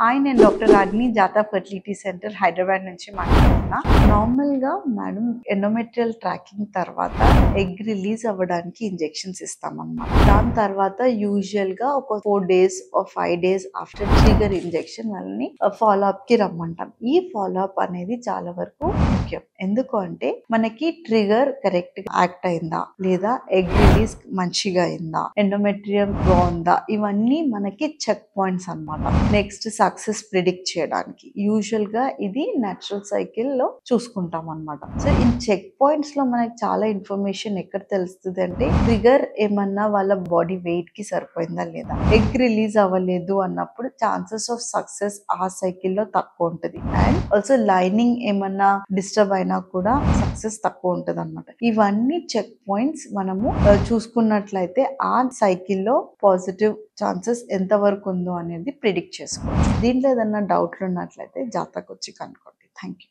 Hi, నేను doctor రాగిని జాతా fertility centre Hyderabad నుంచి మాట్లాడుతున్నా. నార్మల్గా మేడం ఎండోమెట్రియల్ ట్రాకింగ్ తర్వాత ఎగ్ రిలీజ్ అవ్వడానికి ఇంజెక్షన్స్ ఇస్తామన్నమాట. దాని తర్వాత యూజువల్గా ఒక 4 days or 5 days after trigger injection వాళ్ళని ఫాలో అప్ కి రమ్మంటాం. ఈ ఫాలో అప్ అనేది చాలా వరకు ముఖ్యం. ఎందుకు అంటే మనకి ట్రిగర్ కరెక్ట్ గా యాక్ట్ అయిందా, లేదా ఎగ్ రిలీజ్ మంచిగా అయిందా, ఎండోమెట్రియం బాగుందా, ఇవన్నీ మనకి చెక్ పాయింట్స్ అన్నమాట. నెక్స్ట్ సక్సెస్ ప్రిడిక్ట్ చేయడానికి యూజువల్ గా ఇది న్యాచురల్ సైకిల్ లో చూసుకుంటాం అన్నమాట. సో ఈ చెక్ పాయింట్స్ లో మనకి చాలా ఇన్ఫర్మేషన్ ఎక్కడ తెలుస్తుంది అంటే, ట్రిగర్ ఏమన్నా వాళ్ళ బాడీ వెయిట్ కి సరిపోయిందా లేదా, ఎగ్ రిలీజ్ అవ్వలేదు అన్నప్పుడు ఛాన్సెస్ ఆఫ్ సక్సెస్ ఆ సైకిల్ లో తక్కువ ఉంటుంది. అండ్ ఆల్సో లైనింగ్ ఏమన్నా డిస్టర్బ్ అయినా కూడా సక్సెస్ తక్కువ ఉంటుంది అన్నమాట. ఇవన్నీ చెక్ పాయింట్స్ మనము చూసుకున్నట్లయితే ఆ సైకిల్లో పాజిటివ్ ఛాన్సెస్ ఎంత వరకు ఉందో అనేది ప్రిడిక్ట్ చేసుకోవచ్చు. దీంట్లో ఏదన్నా డౌట్లు ఉన్నట్లయితే జాతకు వచ్చి కనుక్కోండి. Thank you.